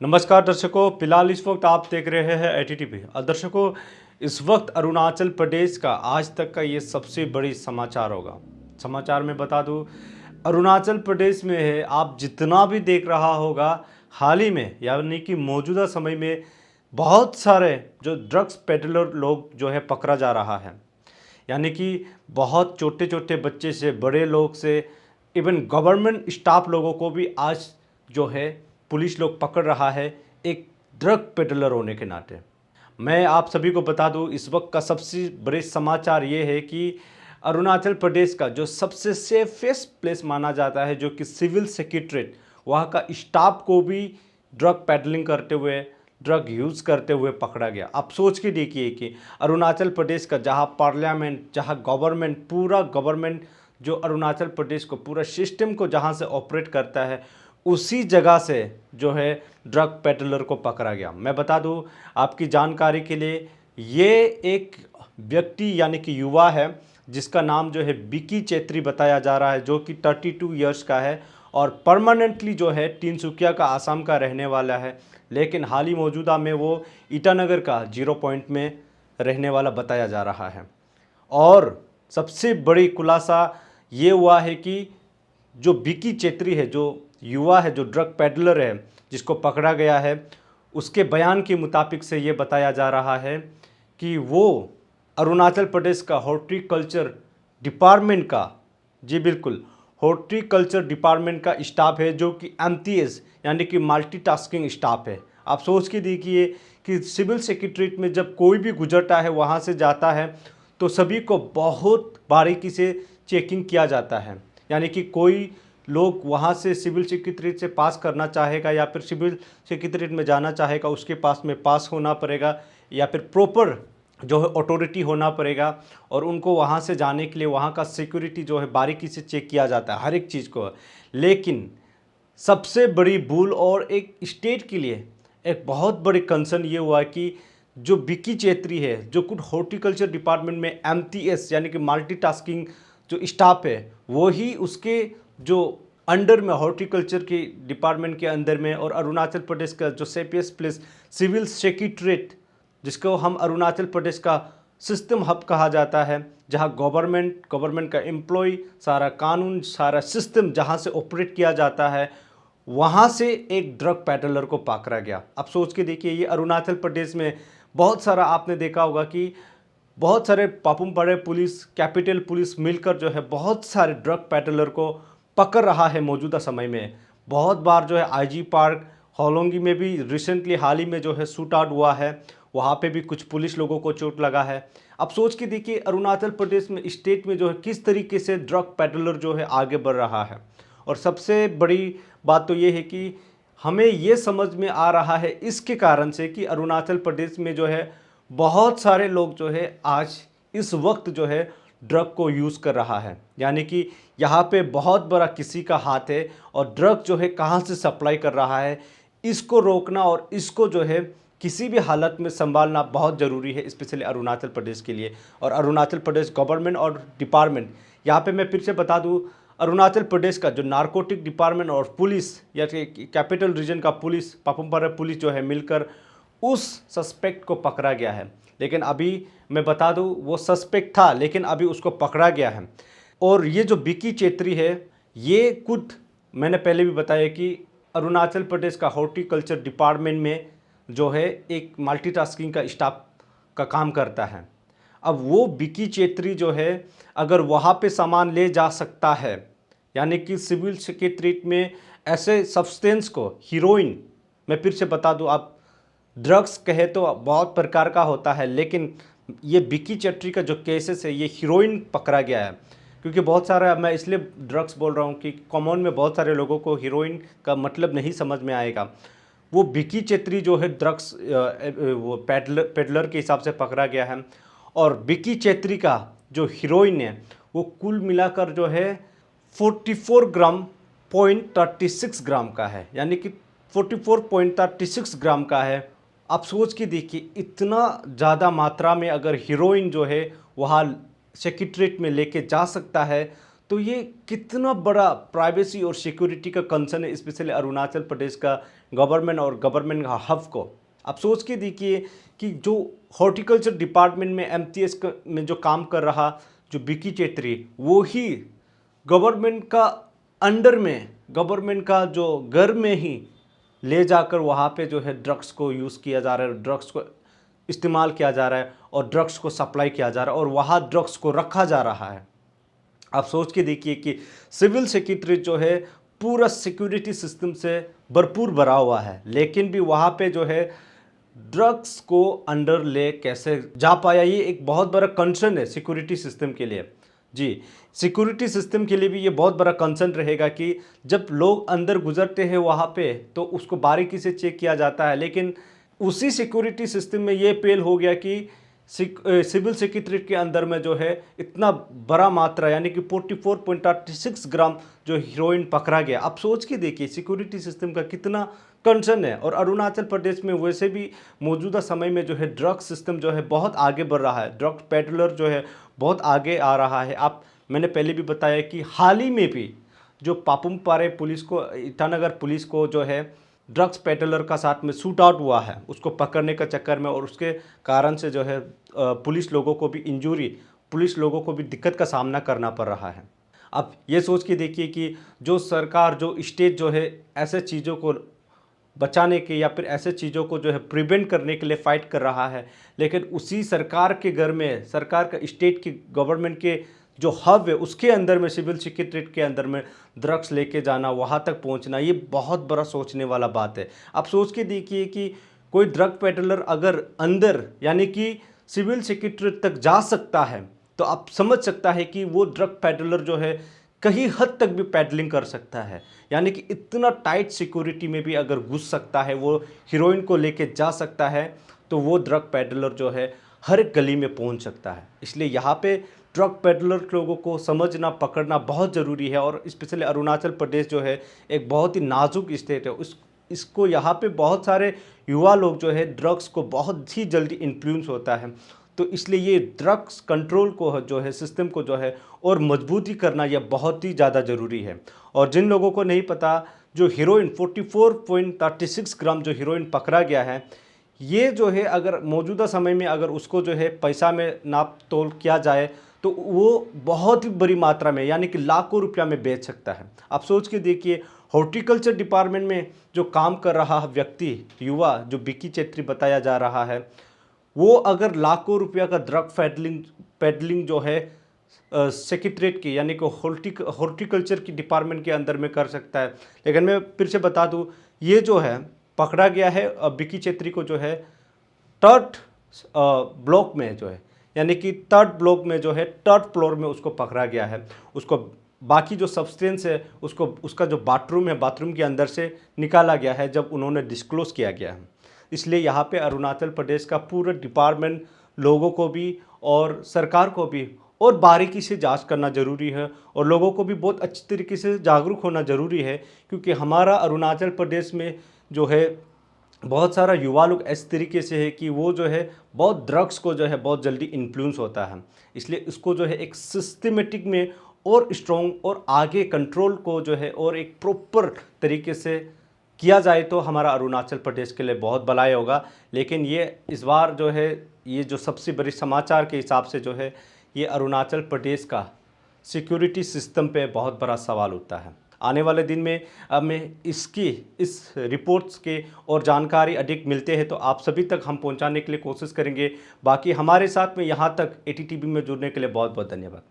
नमस्कार दर्शकों, फिलहाल इस वक्त आप देख रहे हैं एटीटीपी। दर्शकों, इस वक्त अरुणाचल प्रदेश का आज तक का ये सबसे बड़ी समाचार होगा। समाचार में बता दूं, अरुणाचल प्रदेश में है, आप जितना भी देख रहा होगा हाल ही में यानी कि मौजूदा समय में बहुत सारे जो ड्रग्स पेडलर लोग जो है पकड़ा जा रहा है। यानी कि बहुत छोटे छोटे बच्चे से बड़े लोग से इवन गवर्नमेंट स्टाफ लोगों को भी आज जो है पुलिस लोग पकड़ रहा है, एक ड्रग पेडलर होने के नाते। मैं आप सभी को बता दूं, इस वक्त का सबसे बड़े समाचार ये है कि अरुणाचल प्रदेश का जो सबसे सेफेस्ट प्लेस माना जाता है, जो कि सिविल सेक्रेटरीट, वहाँ का स्टाफ को भी ड्रग पेडलिंग करते हुए, ड्रग यूज़ करते हुए पकड़ा गया। आप सोच के देखिए कि अरुणाचल प्रदेश का जहाँ पार्लियामेंट, जहाँ गवर्नमेंट, पूरा गवर्नमेंट जो अरुणाचल प्रदेश को, पूरा सिस्टम को जहाँ से ऑपरेट करता है, उसी जगह से जो है ड्रग पेडलर को पकड़ा गया। मैं बता दूं आपकी जानकारी के लिए, ये एक व्यक्ति यानी कि युवा है जिसका नाम जो है बिकी चेत्री बताया जा रहा है, जो कि 32 इयर्स का है और परमानेंटली जो है तिनसुकिया का, आसाम का रहने वाला है। लेकिन हाल ही मौजूदा में वो ईटानगर का 0 पॉइंट में रहने वाला बताया जा रहा है। और सबसे बड़ी खुलासा ये हुआ है कि जो बिकी चेत्री है, जो युवा है, जो ड्रग पेडलर है, जिसको पकड़ा गया है, उसके बयान के मुताबिक से ये बताया जा रहा है कि वो अरुणाचल प्रदेश का हॉर्टिकल्चर डिपार्टमेंट का, जी बिल्कुल, हॉर्टिकल्चर डिपार्टमेंट का स्टाफ है, जो कि एमटीएस यानी कि मल्टीटास्किंग स्टाफ है। आप सोच के देखिए कि सिविल सेक्रेटरीट में जब कोई भी गुजरता है, वहाँ से जाता है, तो सभी को बहुत बारीकी से चेकिंग किया जाता है। यानी कि कोई लोग वहाँ से सिविल सेक्रेटरीट से पास करना चाहेगा या फिर सिविल सेक्रेटरीट में जाना चाहेगा, उसके पास में पास होना पड़ेगा या फिर प्रॉपर जो है अथॉरिटी होना पड़ेगा। और उनको वहाँ से जाने के लिए वहाँ का सिक्योरिटी जो है बारीकी से चेक किया जाता है, हर एक चीज़ को। लेकिन सबसे बड़ी भूल और एक स्टेट के लिए एक बहुत बड़ी कंसर्न ये हुआ कि जो बिकी चेत्री है, जो कुछ हॉर्टिकल्चर डिपार्टमेंट में एमटीएस यानी कि मल्टीटास्किंग जो स्टाफ है, वो ही उसके जो अंडर में, हॉर्टिकल्चर के डिपार्टमेंट के अंदर में, और अरुणाचल प्रदेश का जो सेफेस्ट प्लेस सिविल सेक्रेटरीट, जिसको हम अरुणाचल प्रदेश का सिस्टम हब कहा जाता है, जहां गवर्नमेंट का एम्प्लॉय, सारा कानून, सारा सिस्टम जहां से ऑपरेट किया जाता है, वहां से एक ड्रग पेडलर को पकड़ा गया। अब सोच के देखिए, ये अरुणाचल प्रदेश में बहुत सारा आपने देखा होगा कि बहुत सारे Papum Pare police, capital police मिलकर जो है बहुत सारे ड्रग पेडलर को पकड़ रहा है मौजूदा समय में। बहुत बार जो है आईजी पार्क होलोंगी में भी रिसेंटली हाल ही में जो है शूट आउट हुआ है, वहाँ पे भी कुछ पुलिस लोगों को चोट लगा है। अब सोच के देखिए अरुणाचल प्रदेश में, स्टेट में जो है किस तरीके से ड्रग पेडलर जो है आगे बढ़ रहा है। और सबसे बड़ी बात तो ये है कि हमें ये समझ में आ रहा है इसके कारण से कि अरुणाचल प्रदेश में जो है बहुत सारे लोग जो है आज इस वक्त जो है ड्रग को यूज़ कर रहा है। यानी कि यहाँ पे बहुत बड़ा किसी का हाथ है और ड्रग जो है कहाँ से सप्लाई कर रहा है, इसको रोकना और इसको जो है किसी भी हालत में संभालना बहुत ज़रूरी है, स्पेशली अरुणाचल प्रदेश के लिए। और अरुणाचल प्रदेश गवर्नमेंट और डिपार्टमेंट, यहाँ पे मैं फिर से बता दूँ, अरुणाचल प्रदेश का जो नारकोटिक डिपार्टमेंट और पुलिस या कैपिटल रीजन का पुलिस, पापुमपारे पुलिस जो है मिलकर उस सस्पेक्ट को पकड़ा गया है। लेकिन अभी मैं बता दूं, वो सस्पेक्ट था लेकिन अभी उसको पकड़ा गया है। और ये जो बिकी चेत्री है, ये खुद मैंने पहले भी बताया कि अरुणाचल प्रदेश का हॉर्टिकल्चर डिपार्टमेंट में जो है एक मल्टीटास्किंग का स्टाफ का काम करता है। अब वो बिकी चेत्री जो है अगर वहाँ पे सामान ले जा सकता है, यानी कि सिविल सेक्रेटरीट में ऐसे सब्सटेंस को, हीरोइन, मैं फिर से बता दूं, आप ड्रग्स कहे तो बहुत प्रकार का होता है, लेकिन ये बिकी चेत्री का जो केसेस है, ये हीरोइन पकड़ा गया है। क्योंकि बहुत सारा, मैं इसलिए ड्रग्स बोल रहा हूँ कि कॉमन में बहुत सारे लोगों को हीरोइन का मतलब नहीं समझ में आएगा। वो बिकी चेत्री जो है ड्रग्स वो पेडलर के हिसाब से पकड़ा गया है। और बिकी चेत्री का जो हीरोइन है वो कुल मिलाकर जो है 44 ग्राम पॉइंट 36 ग्राम का है, यानी कि 44.36 ग्राम का है। आप सोच के देखिए, इतना ज़्यादा मात्रा में अगर हीरोइन जो है वहाँ सेक्रेटरीट में लेके जा सकता है, तो ये कितना बड़ा प्राइवेसी और सिक्योरिटी का कंसर्न है, स्पेशली अरुणाचल प्रदेश का गवर्नमेंट और गवर्नमेंट का हब को। आप सोच के देखिए कि जो हॉर्टिकल्चर डिपार्टमेंट में एमटीएस में जो काम कर रहा जो बिकी चेत्री, वो ही गवर्नमेंट का अंडर में, गवर्नमेंट का जो घर में ही ले जाकर वहाँ पे जो है ड्रग्स को यूज़ किया जा रहा है, ड्रग्स को इस्तेमाल किया जा रहा है और ड्रग्स को सप्लाई किया जा रहा है और वहाँ ड्रग्स को रखा जा रहा है। आप सोच के देखिए कि सिविल सेक्रेटरी जो है पूरा सिक्योरिटी सिस्टम से भरपूर भरा हुआ है, लेकिन भी वहाँ पे जो है ड्रग्स को अंडर ले कैसे जा पाया, ये एक बहुत बड़ा कंसर्न है सिक्योरिटी सिस्टम के लिए। जी, सिक्योरिटी सिस्टम के लिए भी ये बहुत बड़ा कंसर्न रहेगा कि जब लोग अंदर गुजरते हैं वहाँ पे तो उसको बारीकी से चेक किया जाता है, लेकिन उसी सिक्योरिटी सिस्टम में ये फेल हो गया कि सिविल सेक्रेटरीट के अंदर में जो है इतना बड़ा मात्रा यानी कि 44.36 ग्राम जो हीरोइन पकड़ा गया। आप सोच के देखिए सिक्योरिटी सिस्टम का कितना कंसर्न है। और अरुणाचल प्रदेश में वैसे भी मौजूदा समय में जो है ड्रग सिस्टम जो है बहुत आगे बढ़ रहा है, ड्रग पेडलर जो है बहुत आगे आ रहा है। मैंने पहले भी बताया कि हाल ही में भी जो पापुम पारे पुलिस को, ईटानगर पुलिस को जो है ड्रग्स पेडलर का साथ में शूट आउट हुआ है उसको पकड़ने का चक्कर में, और उसके कारण से जो है पुलिस लोगों को भी इंजरी, पुलिस लोगों को भी दिक्कत का सामना करना पड़ रहा है। अब ये सोच के देखिए कि जो सरकार, जो स्टेट जो है ऐसे चीज़ों को बचाने के या फिर ऐसे चीज़ों को जो है प्रिवेंट करने के लिए फ़ाइट कर रहा है, लेकिन उसी सरकार के घर में, सरकार का स्टेट की गवर्नमेंट के जो हब है उसके अंदर में, सिविल सेक्रेटरीट के अंदर में ड्रग्स लेके जाना, वहाँ तक पहुँचना, ये बहुत बड़ा सोचने वाला बात है। आप सोच के देखिए कि कोई ड्रग पेडलर अगर अंदर यानी कि सिविल सेक्रेटरीट तक जा सकता है तो आप समझ सकता है कि वो ड्रग पेडलर जो है कहीं हद तक भी पैडलिंग कर सकता है, यानी कि इतना टाइट सिक्योरिटी में भी अगर घुस सकता है, वो हीरोइन को लेके जा सकता है, तो वो ड्रग पेडलर जो है हर एक गली में पहुंच सकता है। इसलिए यहाँ पे ड्रग पेडलर लोगों को समझना, पकड़ना बहुत ज़रूरी है। और स्पेशली अरुणाचल प्रदेश जो है एक बहुत ही नाजुक स्टेट है, इसको यहाँ पे बहुत सारे युवा लोग जो है ड्रग्स को बहुत ही जल्दी इन्फ्लुएंस होता है, तो इसलिए ये ड्रग्स कंट्रोल को जो है, सिस्टम को जो है और मजबूती करना यह बहुत ही ज़्यादा ज़रूरी है। और जिन लोगों को नहीं पता, जो हीरोइन 44.36 ग्राम जो हीरोइन पकड़ा गया है, ये जो है अगर मौजूदा समय में अगर उसको जो है पैसा में नाप तोल किया जाए तो वो बहुत ही बड़ी मात्रा में यानी कि लाखों रुपया में बेच सकता है। आप सोच के देखिए, हॉर्टिकल्चर डिपार्टमेंट में जो काम कर रहा व्यक्ति, युवा जो बिकी चेत्री बताया जा रहा है, वो अगर लाखों रुपया का ड्रग पेडलिंग जो है सेक्रेटरीट की यानी कि हॉर्टिकल्चर की डिपार्टमेंट के अंदर में कर सकता है। लेकिन मैं फिर से बता दूं, ये जो है पकड़ा गया है बिकी चेत्री को जो है थर्ड ब्लॉक में जो है, यानी कि थर्ड ब्लॉक में जो है थर्ड फ्लोर में उसको पकड़ा गया है। उसको बाकी जो सब्सटेंस है उसको, उसका जो बाथरूम है, बाथरूम के अंदर से निकाला गया है जब उन्होंने डिस्क्लोज किया गया है। इसलिए यहाँ पे अरुणाचल प्रदेश का पूरा डिपार्टमेंट लोगों को भी और सरकार को भी और बारीकी से जांच करना ज़रूरी है, और लोगों को भी बहुत अच्छी तरीके से जागरूक होना ज़रूरी है, क्योंकि हमारा अरुणाचल प्रदेश में जो है बहुत सारा युवा लोग इस तरीके से है कि वो जो है बहुत ड्रग्स को जो है बहुत जल्दी इन्फ्लुएंस होता है। इसलिए इसको जो है एक सिस्टमेटिक में और स्ट्रॉन्ग और आगे कंट्रोल को जो है और एक प्रॉपर तरीके से किया जाए तो हमारा अरुणाचल प्रदेश के लिए बहुत भलाई होगा। लेकिन ये इस बार जो है, ये जो सबसे बड़ी समाचार के हिसाब से जो है, ये अरुणाचल प्रदेश का सिक्योरिटी सिस्टम पे बहुत बड़ा सवाल उठता है। आने वाले दिन में हमें इस रिपोर्ट्स के और जानकारी अधिक मिलते हैं तो आप सभी तक हम पहुंचाने के लिए कोशिश करेंगे। बाकी हमारे साथ में यहाँ तक ATTV में जुड़ने के लिए बहुत बहुत धन्यवाद।